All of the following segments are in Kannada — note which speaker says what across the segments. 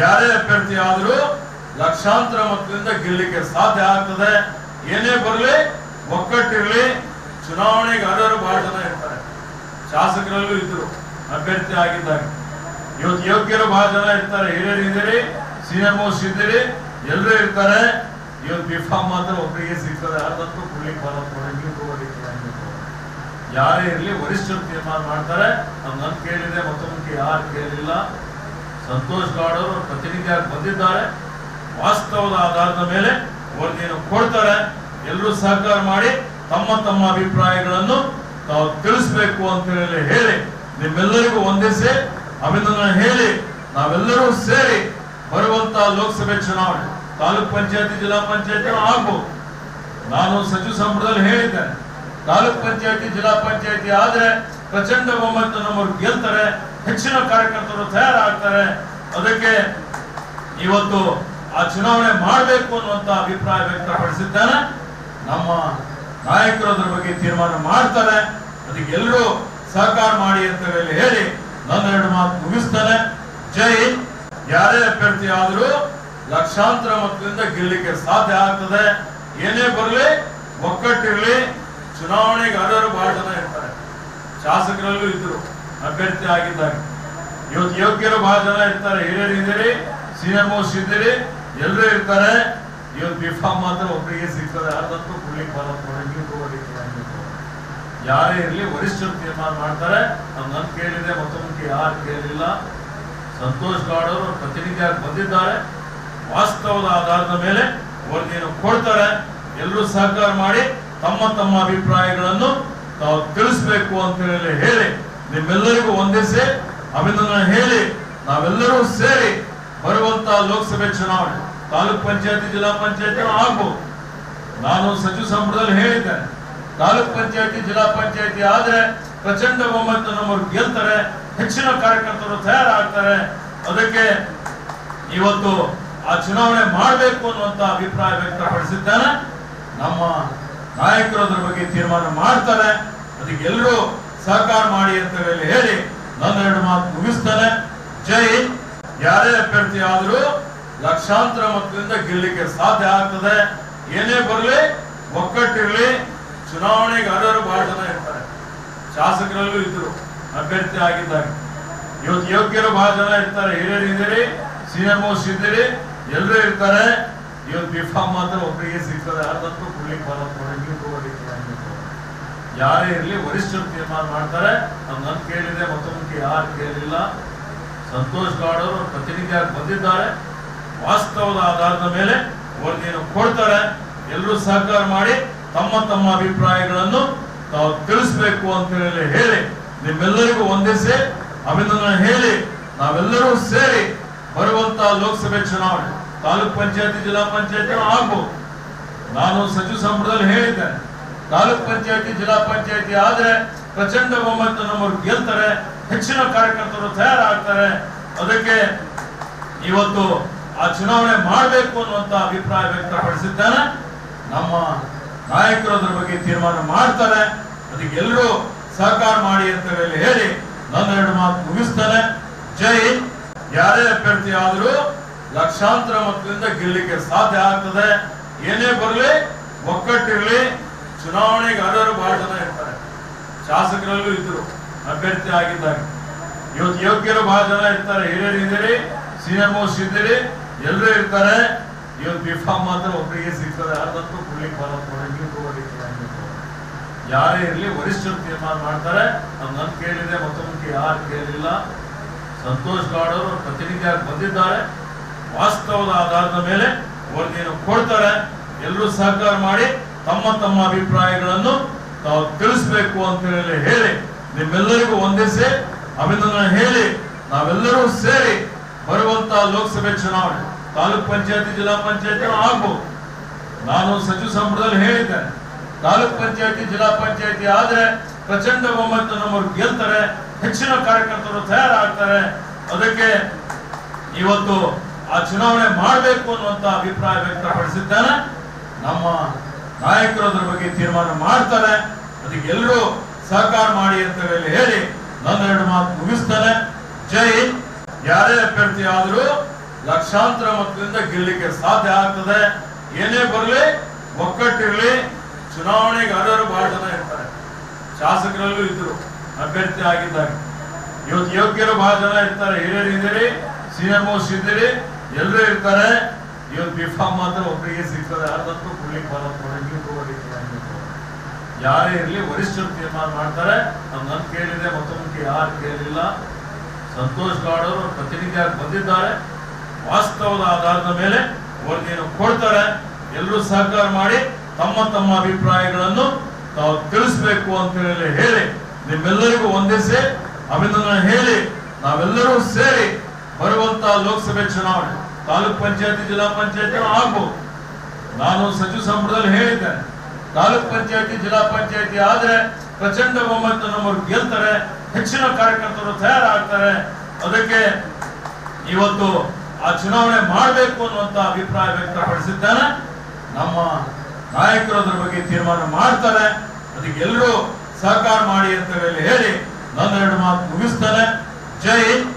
Speaker 1: ಯಾರೇ ಅಭ್ಯರ್ಥಿ ಆದರೂ ಲಕ್ಷಾಂತರ ಮತದಿಂದ ಗೆಲ್ಲಲಿಕ್ಕೆ ಸಾಧ್ಯ ಆಗ್ತದೆ. ಏನೇ ಬರಲಿ, ಒಕ್ಕಟ್ಟಿರಲಿ. ಚುನಾವಣೆಗೆ ಅರ್ಹರು ಬಹಳ ಜನ ಇರ್ತಾರೆ, ಶಾಸಕರಲ್ಲೂ ಇದ್ರು, ಅಭ್ಯರ್ಥಿ ಆಗಿದ್ದಾಗ. ಇವತ್ತು ಯೋಗ್ಯರು ಬಹಳ ಜನ ಇರ್ತಾರೆ, ಹಿರಿಯರು ಇದ್ದೀರಿ, ಸಿಎಂಒಸ್ ಇದ್ದೀರಿ, ಎಲ್ಲರೂ ಇರ್ತಾರೆ. ಇವತ್ತು ಬಿಫಾಮ್ ಮಾತ್ರ ಒಬ್ಬರಿಗೆ ಸಿಗ್ತದೆ, ಅದಂತೂ ಕೊಡ್ಲಿಕ್ಕೆ ಯಾರೇ ಇರಲಿ ವರಿಷ್ಠರು ತೀರ್ಮಾನ ಮಾಡ್ತಾರೆ. ನನ್ನ ಕೇಳಿದೆ, ಮತ್ತೊಂದು ಯಾರು ಕೇಳಿಲ್ಲ. ಸಂತೋಷ್ ಗೌಡ್ ಅವರು ಪ್ರತಿನಿಧಿಯಾಗಿ ಬಂದಿದ್ದಾರೆ. ವಾಸ್ತವದ ಆಧಾರದ ಮೇಲೆ ವರದಿಯನ್ನು ಕೊಡ್ತಾರೆ. ಎಲ್ಲರೂ ಸಹಕಾರ ಮಾಡಿ ತಮ್ಮ ತಮ್ಮ ಅಭಿಪ್ರಾಯಗಳನ್ನು ತಾವು ತಿಳಿಸಬೇಕು ಅಂತ ಹೇಳಿ ನಿಮ್ಮೆಲ್ಲರಿಗೂ ವಂದಿಸಿ ಅಭಿನಂದನೆ ಹೇಳಿ ನಾವೆಲ್ಲರೂ ಸೇರಿ ಬರುವಂತ ಲೋಕಸಭೆ ಚುನಾವಣೆ, ತಾಲೂಕ್ ಪಂಚಾಯತಿ, ಜಿಲ್ಲಾ ಪಂಚಾಯತಿ ಆಗ್ಬೋದು. ನಾನು ಸಚಿವ ಸಂಪುಟದಲ್ಲಿ ಹೇಳಿದ್ದೇನೆ, ತಾಲೂಕ್ ಪಂಚಾಯತಿ, ಜಿಲ್ಲಾ ಪಂಚಾಯತಿ ಆದ್ರೆ ಪ್ರಚಂಡ ಬಹುಮತ ನಮ್ಮವರು ಗೆಲ್ತಾರೆ, ಹೆಚ್ಚಿನ ಕಾರ್ಯಕರ್ತರು ತಯಾರಾಗ್ತಾರೆ. ಅದಕ್ಕೆ ಇವತ್ತು ಆ ಚುನಾವಣೆ ಮಾಡಬೇಕು ಅನ್ನುವಂತ ಅಭಿಪ್ರಾಯ ವ್ಯಕ್ತಪಡಿಸಿದ್ದಾನೆ. ನಮ್ಮ ನಾಯಕರು ಅದರ ಬಗ್ಗೆ ತೀರ್ಮಾನ ಮಾಡ್ತಾರೆ. ಅದಕ್ಕೆ ಎಲ್ಲರೂ ಸಹಕಾರ ಮಾಡಿ ಅಂತ ಹೇಳಿ ನನ್ನ ಎರಡು ಮಾತು ಮುಗಿಸ್ತಾನೆ. ಜೈ ಹಿಂದ್. ಯಾರೇ ಅಭ್ಯರ್ಥಿ ಆದರೂ ಲಕ್ಷಾಂತರ ಮತದಿಂದ ಗೆಲ್ಲಲಿಕ್ಕೆ ಸಾಧ್ಯ ಆಗ್ತದೆ. ಏನೇ ಬರಲಿ, ಒಕ್ಕಟ್ಟಿರಲಿ. ಚುನಾವಣೆಗೆ ಅರ್ಹರು ಬಹಳ ಜನ ಇರ್ತಾರೆ, ಶಾಸಕರಲ್ಲೂ ಇದ್ರು, ಅಭ್ಯರ್ಥಿ ಆಗಿದ್ದಾಗ. ಇವತ್ತು ಯೋಗ್ಯರು ಬಹಳ ಜನ ಇರ್ತಾರೆ, ಹಿರಿಯರು ಇದ್ದೀರಿ, ಸಿಎಂಒಸ್ ಇದ್ದೀರಿ, ಎಲ್ಲರೂ ಇರ್ತಾರೆ. ಇವತ್ತು ಬಿಫಾಮ್ ಮಾತ್ರ ಒಬ್ಬರಿಗೆ ಸಿಗ್ತದೆ, ಅದಂತೂ ಕೊಡ್ಲಿಕ್ಕೆ ಯಾರೇ ಇರಲಿ ವರಿಷ್ಠರು ತೀರ್ಮಾನ ಮಾಡ್ತಾರೆ. ನನ್ನ ಕೇಳಿದೆ, ಮತ್ತೊಂದು ಯಾರು ಕೇಳಿಲ್ಲ. ಸಂತೋಷ್ ಗೌಡ್ ಅವರು ಪ್ರತಿನಿಧಿಯಾಗಿ ಬಂದಿದ್ದಾರೆ. ವಾಸ್ತವದ ಆಧಾರದ ಮೇಲೆ ವರದಿಯನ್ನು ಕೊಡ್ತಾರೆ. ಎಲ್ಲರೂ ಸಹಕಾರ ಮಾಡಿ ತಮ್ಮ ತಮ್ಮ ಅಭಿಪ್ರಾಯಗಳನ್ನು ತಾವು ತಿಳಿಸಬೇಕು ಅಂತ ಹೇಳಿ ನಿಮ್ಮೆಲ್ಲರಿಗೂ ವಂದಿಸಿ ಅಭಿನಂದನೆ ಹೇಳಿ ನಾವೆಲ್ಲರೂ ಸೇರಿ ಬರುವಂತ ಲೋಕಸಭೆ ಚುನಾವಣೆ, ತಾಲೂಕ್ ಪಂಚಾಯತಿ, ಜಿಲ್ಲಾ ಪಂಚಾಯತಿ ಆಗ್ಬೋದು. ನಾನು ಸಚಿವ ಸಂಪುಟದಲ್ಲಿ ಹೇಳಿದ್ದೇನೆ, ತಾಲೂಕ್ ಪಂಚಾಯತಿ, ಜಿಲ್ಲಾ ಪಂಚಾಯತಿ ಆದ್ರೆ ಪ್ರಚಂಡ ಬಹುಮತ ನಮ್ಮವರು ಗೆಲ್ತಾರೆ, ಹೆಚ್ಚಿನ ಕಾರ್ಯಕರ್ತರು ತಯಾರಾಗ್ತಾರೆ. ಅದಕ್ಕೆ ಇವತ್ತು ಆ ಚುನಾವಣೆ ಮಾಡಬೇಕು ಅನ್ನುವಂತ ಅಭಿಪ್ರಾಯ ವ್ಯಕ್ತಪಡಿಸಿದ್ದಾನೆ. ನಮ್ಮ ನಾಯಕರು ಅದರ ಬಗ್ಗೆ ತೀರ್ಮಾನ ಮಾಡ್ತಾರೆ. ಅದಕ್ಕೆ ಎಲ್ಲರೂ ಸಹಕಾರ ಮಾಡಿ ಅಂತ ಹೇಳಿ ನನ್ನ ಎರಡು ಮಾತು ಮುಗಿಸ್ತಾನೆ. ಜೈ ಹಿಂದ್. ಯಾರೇ ಅಭ್ಯರ್ಥಿ ಆದರೂ ಲಕ್ಷಾಂತರ ಮತದಿಂದ ಗೆಲ್ಲಲಿಕ್ಕೆ ಸಾಧ್ಯ ಆಗ್ತದೆ. ಏನೇ ಬರಲಿ, ಒಕ್ಕಟ್ಟಿರಲಿ. ಚುನಾವಣೆಗೆ ಅರ್ಹರು ಬಹಳ ಜನ ಇರ್ತಾರೆ, ಶಾಸಕರಲ್ಲೂ ಇದ್ರು, ಅಭ್ಯರ್ಥಿ ಆಗಿದ್ದಾಗ. ಇವತ್ತು ಯೋಗ್ಯರು ಬಹಳ ಜನ ಇರ್ತಾರೆ, ಹಿರಿಯರು ಇದ್ದೀರಿ, ಸಿಎಂಒಸ್ ಇದ್ದೀರಿ, ಎಲ್ಲರೂ ಇರ್ತಾರೆ. ಇವತ್ತು ಬಿಫಾಮ್ ಮಾತ್ರ ಒಬ್ಬರಿಗೆ ಸಿಗ್ತದೆ, ಅದಂತೂ ಕೊಡ್ಲಿಕ್ಕೆ ಯಾರೇ ಇರಲಿ ವರಿಷ್ಠರು ತೀರ್ಮಾನ ಮಾಡ್ತಾರೆ. ನನ್ನ ಕೇಳಿದೆ, ಮತ್ತೊಂದು ಯಾರು ಕೇಳಿಲ್ಲ. ಸಂತೋಷ್ ಗೌಡ್ ಅವರು ಪ್ರತಿನಿಧಿಯಾಗಿ ಬಂದಿದ್ದಾರೆ. ವಾಸ್ತವದ ಆಧಾರದ ಮೇಲೆ ವರದಿಯನ್ನು ಕೊಡ್ತಾರೆ. ಎಲ್ಲರೂ ಸಹಕಾರ ಮಾಡಿ ತಮ್ಮ ತಮ್ಮ ಅಭಿಪ್ರಾಯಗಳನ್ನು ತಾವು ತಿಳಿಸಬೇಕು ಅಂತ ಹೇಳಿ ನಿಮ್ಮೆಲ್ಲರಿಗೂ ವಂದಿಸಿ ಅಭಿನಂದನೆ ಹೇಳಿ ನಾವೆಲ್ಲರೂ ಸೇರಿ ಬರುವಂತ ಲೋಕಸಭೆ ಚುನಾವಣೆ, ತಾಲೂಕ್ ಪಂಚಾಯತಿ, ಜಿಲ್ಲಾ ಪಂಚಾಯತಿ ಆಗ್ಬೋದು. ನಾನು ಸಚಿವ ಸಂಪುಟದಲ್ಲಿ ಹೇಳಿದ್ದೇನೆ, ತಾಲೂಕ್ ಪಂಚಾಯತಿ, ಜಿಲ್ಲಾ ಪಂಚಾಯತಿ ಆದ್ರೆ ಪ್ರಚಂಡ ಬಹುಮತ ನಮ್ಮವರು ಗೆಲ್ತಾರೆ, ಹೆಚ್ಚಿನ ಕಾರ್ಯಕರ್ತರು ತಯಾರಾಗ್ತಾರೆ. ಅದಕ್ಕೆ ಇವತ್ತು ಆ ಚುನಾವಣೆ ಮಾಡಬೇಕು ಅನ್ನುವಂತ ಅಭಿಪ್ರಾಯ ವ್ಯಕ್ತಪಡಿಸಿದ್ದಾನೆ. ನಮ್ಮ ನಾಯಕರು ಅದರ ಬಗ್ಗೆ ತೀರ್ಮಾನ ಮಾಡ್ತಾರೆ. ಅದಕ್ಕೆ ಎಲ್ಲರೂ ಸಹಕಾರ ಮಾಡಿ ಅಂತ ಹೇಳಿ ನನ್ನ ಎರಡು ಮಾತು ಮುಗಿಸ್ತಾನೆ. ಜೈ ಹಿಂದ್. ಯಾರೇ ಅಭ್ಯರ್ಥಿ ಆದರೂ ಲಕ್ಷಾಂತರ ಮತದಿಂದ ಗೆಲ್ಲಲಿಕ್ಕೆ ಸಾಧ್ಯ ಆಗ್ತದೆ. ಏನೇ ಬರಲಿ, ಒಕ್ಕಟ್ಟಿರಲಿ. ಚುನಾವಣೆಗೆ ಅರ್ಹರು ಬಹಳ ಜನ ಇರ್ತಾರೆ, ಶಾಸಕರಲ್ಲೂ ಇದ್ರು, ಅಭ್ಯರ್ಥಿ ಆಗಿದ್ದಾಗ. ಇವತ್ತು ಯೋಗ್ಯರು ಬಹಳ ಜನ ಇರ್ತಾರೆ, ಹಿರಿಯರು ಇದ್ದೀರಿ, ಸಿಎಂಒಸ್ ಇದ್ದೀರಿ, ಎಲ್ಲರೂ ಇರ್ತಾರೆ. ಇವತ್ತು ಬಿಫಾಮ್ ಮಾತ್ರ ಒಬ್ಬರಿಗೆ ಸಿಗ್ತದೆ, ಅದಂತೂ ಕೊಡ್ಲಿಕ್ಕೆ ಯಾರೇ ಇರಲಿ ವರಿಷ್ಠರು ತೀರ್ಮಾನ ಮಾಡ್ತಾರೆ. ನನ್ನ ಕೇಳಿದೆ, ಮತ್ತೊಂದು ಯಾರು ಕೇಳಿಲ್ಲ. ಸಂತೋಷ್ ಗೌಡ್ ಅವರು ಪ್ರತಿನಿಧಿಯಾಗಿ ಬಂದಿದ್ದಾರೆ. ವಾಸ್ತವದ ಆಧಾರದ ಮೇಲೆ ವರದಿಯನ್ನು ಕೊಡ್ತಾರೆ. ಎಲ್ಲರೂ ಸಹಕಾರ ಮಾಡಿ ತಮ್ಮ ತಮ್ಮ ಅಭಿಪ್ರಾಯಗಳನ್ನು ತಾವು ತಿಳಿಸಬೇಕು ಅಂತ ಹೇಳಿ ನಿಮ್ಮೆಲ್ಲರಿಗೂ ವಂದಿಸಿ ಅಭಿನಂದನೆ ಹೇಳಿ ನಾವೆಲ್ಲರೂ ಸೇರಿ ಬರುವಂತ ಲೋಕಸಭೆ ಚುನಾವಣೆ, ತಾಲೂಕ್ ಪಂಚಾಯತಿ, ಜಿಲ್ಲಾ ಪಂಚಾಯತಿ ಆಗ್ಬೋದು. ನಾನು ಸಚಿವ ಸಂಪುಟದಲ್ಲಿ ಹೇಳಿದ್ದೇನೆ, ತಾಲೂಕ್ ಪಂಚಾಯತಿ, ಜಿಲ್ಲಾ ಪಂಚಾಯತಿ ಆದ್ರೆ ಪ್ರಚಂಡ ಬಹುಮತ ನಮ್ಮವರು ಗೆಲ್ತಾರೆ, ಹೆಚ್ಚಿನ ಕಾರ್ಯಕರ್ತರು ತಯಾರಾಗ್ತಾರೆ. ಅದಕ್ಕೆ ಇವತ್ತು ಆ ಚುನಾವಣೆ ಮಾಡಬೇಕು ಅನ್ನುವಂತ ಅಭಿಪ್ರಾಯ ವ್ಯಕ್ತಪಡಿಸಿದ್ದಾನೆ. ನಮ್ಮ ನಾಯಕರು ಅದರ ಬಗ್ಗೆ ತೀರ್ಮಾನ ಮಾಡ್ತಾರೆ. ಅದಕ್ಕೆ ಎಲ್ಲರೂ ಸಹಕಾರ ಮಾಡಿ ಅಂತ ಹೇಳಿ ನನ್ನ ಎರಡು ಮಾತು ಮುಗಿಸ್ತಾನೆ. ಜೈ ಹಿಂದ್. ಯಾರೇ ಅಭ್ಯರ್ಥಿ ಆದರೂ ಲಕ್ಷಾಂತರ ಮತದಿಂದ ಗೆಲ್ಲಲಿಕ್ಕೆ ಸಾಧ್ಯ ಆಗ್ತದೆ. ಏನೇ ಬರಲಿ, ಒಕ್ಕಟ್ಟಿರಲಿ. ಚುನಾವಣೆಗೆ ಅರ್ಹರು ಬಹಳ ಜನ ಇರ್ತಾರೆ, ಶಾಸಕರಲ್ಲೂ ಇದ್ರು, ಅಭ್ಯರ್ಥಿ ಆಗಿದ್ದಾರೆ. ಇವತ್ತು ಯೋಗ್ಯರು ಬಹಳ ಜನ ಇರ್ತಾರೆ, ಹಿರಿಯರು ಇದ್ದೀರಿ, ಸೀನಿಯರ್ ಮೋಸ್ಟ್ ಇದ್ದೀರಿ, ಎಲ್ಲರೂ ಇರ್ತಾರೆ. ಇವತ್ತು ಬಿಫಾಮ್ ಮಾತ್ರ ಒಬ್ಬರಿಗೆ ಸಿಗ್ತದೆ, ಅದಂತೂ ಕೊಡ್ಲಿಕ್ಕೆ ಬರೋದು. ಯಾರೇ ಇರಲಿ, ವರಿಷ್ಠರು ತೀರ್ಮಾನ ಮಾಡ್ತಾರೆ. ನನ್ನ ಕೇಳಿದೆ, ಮತ್ತೊಂದು ಯಾರು ಕೇಳಿಲ್ಲ. ಸಂತೋಷ್ ಗೌಡ್ ಅವರು ಪ್ರತಿನಿಧಿಯಾಗಿ ಬಂದಿದ್ದಾರೆ. ವಾಸ್ತವದ ಆಧಾರದ ಮೇಲೆ ವರದಿಯನ್ನು ಕೊಡ್ತಾರೆ. ಎಲ್ಲರೂ ಸಹಕಾರ ಮಾಡಿ ತಮ್ಮ ತಮ್ಮ ಅಭಿಪ್ರಾಯಗಳನ್ನು ತಾವು ತಿಳಿಸಬೇಕು ಅಂತ ಹೇಳಿ ನಿಮ್ಮೆಲ್ಲರಿಗೂ ಒಂದಿಸಿ ಅಭಿನಂದನೆ ಹೇಳಿ, ನಾವೆಲ್ಲರೂ ಸೇರಿ ಬರುವಂತ ಲೋಕಸಭೆ ಚುನಾವಣೆ, ತಾಲೂಕ್ ಪಂಚಾಯತಿ, ಜಿಲ್ಲಾ ಪಂಚಾಯತಿ ಆಗ್ಬಹುದು. ನಾನು ಸಚಿವ ಸಂಪುಟದಲ್ಲಿ ಹೇಳಿದ್ದೇನೆ, ತಾಲೂಕ್ ಪಂಚಾಯತಿ, ಜಿಲ್ಲಾ ಪಂಚಾಯತಿ ಆದ್ರೆ ಪ್ರಚಂಡ ಬಹುಮತ ನಮ್ಮವ್ರು ಗೆಲ್ತಾರೆ, ಹೆಚ್ಚಿನ ಕಾರ್ಯಕರ್ತರು ತಯಾರಾಗ್ತಾರೆ. ಅದಕ್ಕೆ ಇವತ್ತು ಆ ಚುನಾವಣೆ ಮಾಡಬೇಕು ಅನ್ನುವಂತ ಅಭಿಪ್ರಾಯ ವ್ಯಕ್ತಪಡಿಸಿದ್ದಾನೆ. ನಮ್ಮ ನಾಯಕರು ಅದರ ಬಗ್ಗೆ ತೀರ್ಮಾನ ಮಾಡ್ತಾರೆ. ಅದಕ್ಕೆ ಎಲ್ಲರೂ ಸಹಕಾರ ಮಾಡಿ ಅಂತ ಹೇಳಿ ನನ್ನ ಎರಡು ಮಾತು ಮುಗಿಸ್ತಾನೆ. ಜೈ ಹಿಂದ್.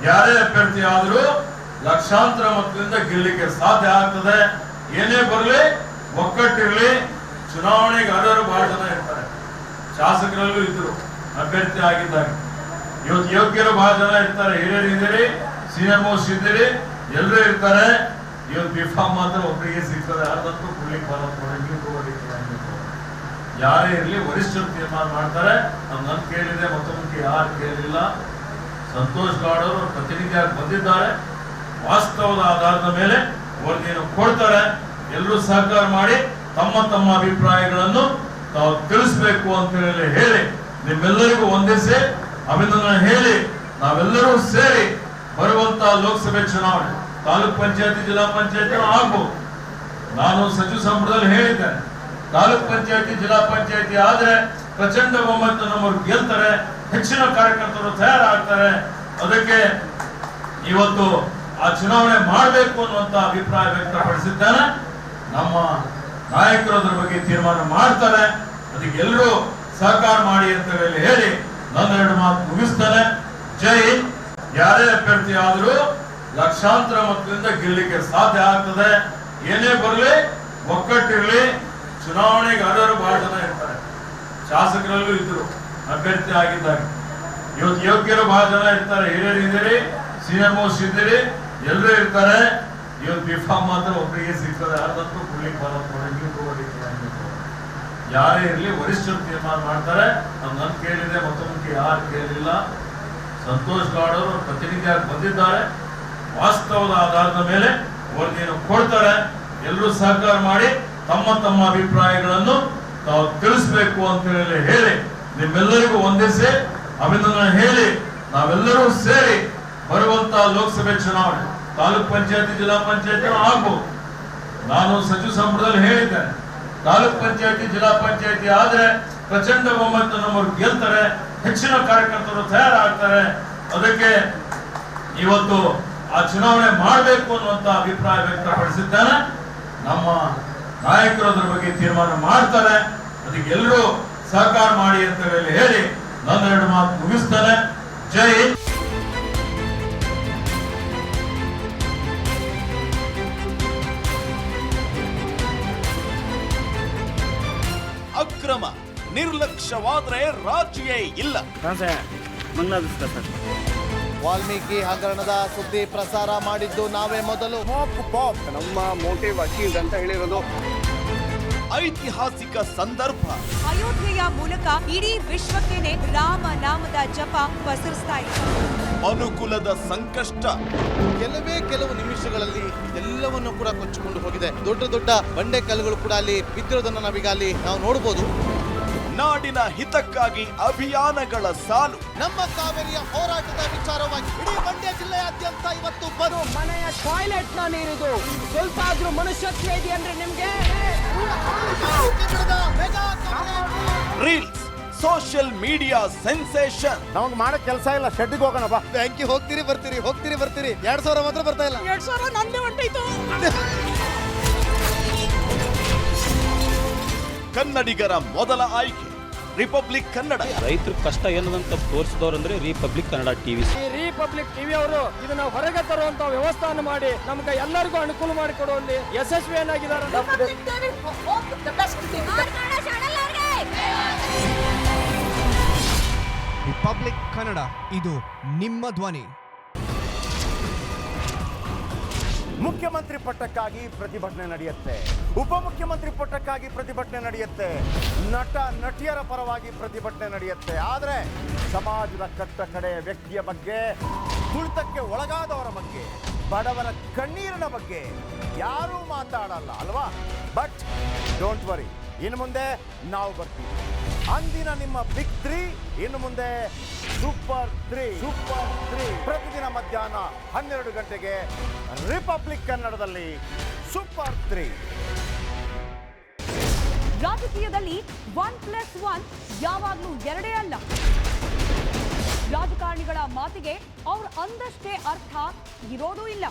Speaker 1: ಯಾರೇ ಅಭ್ಯರ್ಥಿ ಆದರೂ ಲಕ್ಷಾಂತರ ಮತದಿಂದ ಗೆಲ್ಲಲಿಕ್ಕೆ ಸಾಧ್ಯ ಆಗ್ತದೆ. ಏನೇ ಬರಲಿ, ಒಕ್ಕಟ್ಟಿರಲಿ. ಚುನಾವಣೆಗೆ ಅರ್ಹರು ಬಹಳ ಜನ ಇರ್ತಾರೆ, ಶಾಸಕರಲ್ಲೂ ಇದ್ರು, ಅಭ್ಯರ್ಥಿ ಆಗಿದ್ದಾರೆ. ಇವತ್ತು ಯೋಗ್ಯರು ಬಹಳ ಜನ ಇರ್ತಾರೆ, ಹಿರಿಯರು ಇದ್ದೀರಿ, ಸೀನಿಯರ್ ಮೋಸ್ಟ್ ಇದ್ದೀರಿ, ಎಲ್ಲರೂ ಇರ್ತಾರೆ. ಇವತ್ತು ಬಿಫಾಮ್ ಮಾತ್ರ ಒಬ್ಬರಿಗೆ ಸಿಗ್ತದೆ, ಅದಂತೂ ಕೊಡ್ಲಿಕ್ಕೆ ಬರೋದು. ಯಾರೇ ಇರಲಿ, ವರಿಷ್ಠರು ತೀರ್ಮಾನ ಮಾಡ್ತಾರೆ. ನನ್ನ ಕೇಳಿದೆ, ಮತ್ತೊಂದು ಯಾರು ಕೇಳಿಲ್ಲ. ಸಂತೋಷ್ ಗೌಡ್ ಅವರು ಪ್ರತಿನಿಧಿಯಾಗಿ ಬಂದಿದ್ದಾರೆ. ವಾಸ್ತವದ ಆಧಾರದ ಮೇಲೆ ವರದಿಯನ್ನು ಕೊಡ್ತಾರೆ. ಎಲ್ಲರೂ ಸಹಕಾರ ಮಾಡಿ ತಮ್ಮ ತಮ್ಮ ಅಭಿಪ್ರಾಯಗಳನ್ನು ತಾವು ತಿಳಿಸಬೇಕು ಅಂತ ಹೇಳಿ ನಿಮ್ಮೆಲ್ಲರಿಗೂ ಒಂದಿಸಿ ಅಭಿನಂದನೆ ಹೇಳಿ, ನಾವೆಲ್ಲರೂ ಸೇರಿ ಬರುವಂತ ಲೋಕಸಭೆ ಚುನಾವಣೆ, ತಾಲೂಕ್ ಪಂಚಾಯತಿ, ಜಿಲ್ಲಾ ಪಂಚಾಯತಿ ಆಗ್ಬಹುದು. ನಾನು ಸಚಿವ ಸಂಪುಟದಲ್ಲಿ ಹೇಳಿದ್ದೇನೆ, ತಾಲೂಕ್ ಪಂಚಾಯತಿ, ಜಿಲ್ಲಾ ಪಂಚಾಯತಿ ಆದ್ರೆ ಪ್ರಚಂಡ ಬಹುಮತ ನಮ್ಮವ್ರು ಗೆಲ್ತಾರೆ, ಹೆಚ್ಚಿನ ಕಾರ್ಯಕರ್ತರು ತಯಾರಾಗ್ತಾರೆ. ಅದಕ್ಕೆ ಇವತ್ತು ಆ ಚುನಾವಣೆ ಮಾಡಬೇಕು ಅನ್ನುವಂತ ಅಭಿಪ್ರಾಯ ವ್ಯಕ್ತಪಡಿಸಿದ್ದಾನೆ. ನಮ್ಮ ನಾಯಕರು ಅದರ ಬಗ್ಗೆ ತೀರ್ಮಾನ ಮಾಡ್ತಾರೆ. ಅದಕ್ಕೆ ಎಲ್ಲರೂ ಸಹಕಾರ ಮಾಡಿ ಅಂತ ಹೇಳಿ ನನ್ನ ಎರಡು ಮಾತು ಮುಗಿಸ್ತಾನೆ. ಜೈ ಹಿಂದ್. ಯಾರೇ ಅಭ್ಯರ್ಥಿ ಆದರೂ ಲಕ್ಷಾಂತರ ಮತದಿಂದ ಗೆಲ್ಲಲಿಕ್ಕೆ ಸಾಧ್ಯ ಆಗ್ತದೆ. ಏನೇ ಬರಲಿ, ಒಕ್ಕಟ್ಟಿರಲಿ. ಚುನಾವಣೆಗೆ ಅರ್ಹರು ಬಹಳ ಜನ ಇರ್ತಾರೆ, ಶಾಸಕರಲ್ಲೂ ಇದ್ರು, ಅಭ್ಯರ್ಥಿ ಆಗಿದ್ದಾರೆ. ಇವತ್ತು ಯೋಗ್ಯರು ಬಹಳ ಜನ ಇರ್ತಾರೆ, ಹಿರಿಯರು ಇದ್ದೀರಿ, ಸೀನಿಯರ್ ಮೋಸ್ಟ್ ಇದ್ದೀರಿ, ಎಲ್ಲರೂ ಇರ್ತಾರೆ. ಇವತ್ತು ಬಿಫಾಮ್ ಮಾತ್ರ ಒಬ್ಬರಿಗೆ ಸಿಗ್ತದೆ, ಅದಂತೂ ಕೊಡ್ಲಿಕ್ಕೆ ಬರೋದು. ಯಾರೇ ಇರಲಿ, ವರಿಷ್ಠರು ತೀರ್ಮಾನ ಮಾಡ್ತಾರೆ. ನನ್ನ ಕೇಳಿದೆ, ಮತ್ತೊಂದು ಯಾರು ಕೇಳಿಲ್ಲ. ಸಂತೋಷ್ ಗೌಡ್ ಅವರು ಪ್ರತಿನಿಧಿಯಾಗಿ ಬಂದಿದ್ದಾರೆ. ವಾಸ್ತವದ ಆಧಾರದ ಮೇಲೆ ವರದಿಯನ್ನು ಕೊಡ್ತಾರೆ. ಎಲ್ಲರೂ ಸಹಕಾರ ಮಾಡಿ ತಮ್ಮ ತಮ್ಮ ಅಭಿಪ್ರಾಯಗಳನ್ನು ತಾವು ತಿಳಿಸಬೇಕು ಅಂತ ಹೇಳಿ ನಿಮ್ಮೆಲ್ಲರಿಗೂ ಒಂದಿಸಿ ಅಭಿನಂದನೆ ಹೇಳಿ, ನಾವೆಲ್ಲರೂ ಸೇರಿ ಬರುವಂತ ಲೋಕಸಭೆ ಚುನಾವಣೆ, ತಾಲೂಕ್ ಪಂಚಾಯತಿ, ಜಿಲ್ಲಾ ಪಂಚಾಯತಿ ಆಗ್ಬಹುದು. ನಾನು ಸಚಿವ ಸಂಪುಟದಲ್ಲಿ ಹೇಳಿದ್ದೇನೆ, ತಾಲೂಕ್ ಪಂಚಾಯತಿ, ಜಿಲ್ಲಾ ಪಂಚಾಯತಿ ಆದ್ರೆ ಪ್ರಚಂಡ ಬಹುಮತ ನಮ್ಮವ್ರು ಗೆಲ್ತಾರೆ, ಹೆಚ್ಚಿನ ಕಾರ್ಯಕರ್ತರು ತಯಾರಾಗ್ತಾರೆ. ಅದಕ್ಕೆ ಇವತ್ತು ಆ ಚುನಾವಣೆ ಮಾಡಬೇಕು ಅನ್ನುವಂತ ಅಭಿಪ್ರಾಯ ವ್ಯಕ್ತಪಡಿಸಿದ್ದಾನೆ. ನಮ್ಮ ನಾಯಕರು ಅದರ ಬಗ್ಗೆ ತೀರ್ಮಾನ ಮಾಡ್ತಾರೆ. ಅದಕ್ಕೆ ಎಲ್ಲರೂ ಸಹಕಾರ ಮಾಡಿ ಅಂತ ಹೇಳಿ ನನ್ನ ಎರಡು ಮಾತು ಮುಗಿಸ್ತಾನೆ. ಜೈ ಹಿಂದ್.
Speaker 2: ಅಕ್ರಮ ನಿರ್ಲಕ್ಷ್ಯವಾದ್ರೆ ರಾಜಿಯೇ ಇಲ್ಲ.
Speaker 3: ವಾಲ್ಮೀಕಿ ಹಗರಣದ ಸುದ್ದಿ ಪ್ರಸಾರ ಮಾಡಿದ್ದು ನಾವೇ ಮೊದಲು.
Speaker 4: ನಮ್ಮ ಮೋಟಿವ್ ಅಚೀವ್ಡ್ ಅಂತ ಹೇಳಿರೋದು.
Speaker 2: ಐತಿಹಾಸಿಕ ಸಂದರ್ಭ.
Speaker 5: ಅಯೋಧ್ಯೆಯ ಮೂಲಕ ಇಡೀ ವಿಶ್ವಕ್ಕೇನೆ ರಾಮ ನಾಮದ ಜಪ ಪಸರಿಸ್ತಾ ಇದೆ.
Speaker 2: ಅನುಕೂಲದ ಸಂಕಷ್ಟ.
Speaker 3: ಕೆಲವು ನಿಮಿಷಗಳಲ್ಲಿ ಎಲ್ಲವನ್ನು ಕೂಡ ಕೊಚ್ಚಿಕೊಂಡು ಹೋಗಿದೆ. ದೊಡ್ಡ ದೊಡ್ಡ ಬಂಡೆ ಕಲ್ಲುಗಳು ಕೂಡ ಅಲ್ಲಿ ಬಿದ್ದಿರೋದನ್ನ ನಾವೀಗ ಅಲ್ಲಿ ನಾವು ನೋಡಬಹುದು.
Speaker 2: ನಾಡಿನ ಹಿತಕ್ಕಾಗಿ ಅಭಿಯಾನಗಳ ಸಾಲು.
Speaker 3: ನಮ್ಮ ಕಾವೇರಿಯ ಹೋರಾಟದ ವಿಚಾರವಾಗಿ ಇಡೀ ಮಂಡ್ಯ ಜಿಲ್ಲೆಯಾದ್ಯಂತ ಇವತ್ತು ಬರು
Speaker 6: ಮನೆಯ ಟಾಯ್ಲೆಟ್ ನ ನೀರಿದು ಸ್ವಲ್ಪ ಆದ್ರೂ ಮನುಷ್ಯತ್ವ ಇದೆ ಅಂದ್ರೆ ನಿಮ್ಗೆ.
Speaker 2: Reels, social media sensation.
Speaker 4: ನಮಗೆ ಮಾಡೋ ಕೆಲಸ ಇಲ್ಲ, ಶೆಡ್ಗೆ ಹೋಗೋಣ ಬಾ.
Speaker 3: ಬ್ಯಾಂಕಿಗೆ ಹೋಗ್ತೀರಿ ಬರ್ತೀರಿ 2000 ಮಾತ್ರ ಬರ್ತಾ ಇಲ್ಲ.
Speaker 6: 2000 ನಂದೇ ಹೊಂಟೈತು.
Speaker 2: ಕನ್ನಡಿಗರ ಮೊದಲ ಆಯ್ಕೆ ರಿಪಬ್ಲಿಕ್ ಕನ್ನಡ.
Speaker 7: ರೈತರ ಕಷ್ಟ ಏನದಂತ ತೋರಿಸಿದವ್ರಂದ್ರೆ Republic Kannada TV.
Speaker 6: Republic TV ಅವರು ಇದನ್ನ ಹೊರಗೆ ತರುವಂತ ವ್ಯವಸ್ಥೆಯನ್ನು ಮಾಡಿ ನಮ್ಗೆ ಎಲ್ಲರಿಗೂ ಅನುಕೂಲ ಮಾಡಿಕೊಡುವಲ್ಲಿ ಯಶಸ್ವಿಯನ್ನಾಗಿದ್ದಾರೆ.
Speaker 7: ರಿಪಬ್ಲಿಕ್ ಕನ್ನಡ, ಇದು ನಿಮ್ಮ ಧ್ವನಿ.
Speaker 4: ಮುಖ್ಯಮಂತ್ರಿ ಪಟ್ಟಕ್ಕಾಗಿ ಪ್ರತಿಭಟನೆ ನಡೆಯುತ್ತೆ, ಉಪಮುಖ್ಯಮಂತ್ರಿ ಪಟ್ಟಕ್ಕಾಗಿ ಪ್ರತಿಭಟನೆ ನಡೆಯುತ್ತೆ, ನಟ ನಟಿಯರ ಪರವಾಗಿ ಪ್ರತಿಭಟನೆ ನಡೆಯುತ್ತೆ. ಆದರೆ ಸಮಾಜದ ಕಟ್ಟ ಕಡೆಯ ವ್ಯಕ್ತಿಯ ಬಗ್ಗೆ, ತುಳಿತಕ್ಕೆ ಒಳಗಾದವರ ಬಗ್ಗೆ, ಬಡವರ ಕಣ್ಣೀರಿನ ಬಗ್ಗೆ ಯಾರೂ ಮಾತಾಡಲ್ಲ ಅಲ್ವಾ? ಬಟ್ ಡೋಂಟ್ ವರಿ, ಇನ್ನು ಮುಂದೆ ನಾವು ಬರ್ತೀವಿ. ಅಂದಿನ ನಿಮ್ಮ ಬಿಗ್ 3 ಇನ್ನು ಮುಂದೆ ಸೂಪರ್ 3 ಪ್ರತಿದಿನ ಮಧ್ಯಾಹ್ನ 12 ಗಂಟೆಗೆ ರಿಪಬ್ಲಿಕ್ ಕನ್ನಡದಲ್ಲಿ ಸೂಪರ್ 3.
Speaker 5: ರಾಜಕೀಯದಲ್ಲಿ 1+1 ಯಾವಾಗ್ಲೂ ಎರಡೇ ಅಲ್ಲ. ರಾಜಕಾರಣಿಗಳ ಮಾತಿಗೆ ಅವ್ರು ಅಂದಷ್ಟೇ ಅರ್ಥ ಇರೋದೂ ಇಲ್ಲ.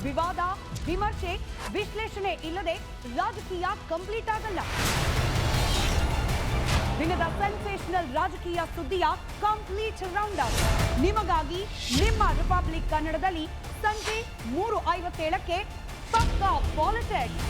Speaker 5: ವಿವಾದ, ವಿಮರ್ಶೆ, ವಿಶ್ಲೇಷಣೆ ಇಲ್ಲದೆ ರಾಜಕೀಯ ಕಂಪ್ಲೀಟ್ ಆಗಲ್ಲ. ದಿನದ ಸೆನ್ಸೇಷನಲ್ ರಾಜಕೀಯ ಸುದ್ದಿಯ ಕಂಪ್ಲೀಟ್ ರೌಂಡ್ ಅಪ್ ನಿಮಗಾಗಿ ನಿಮ್ಮ ರಿಪಬ್ಲಿಕ್ ಕನ್ನಡದಲ್ಲಿ ಸಂಜೆ 3:57ಕ್ಕೆ ಪಕ್ಕಾ ಪಾಲಿಟಿಕ್ಸ್.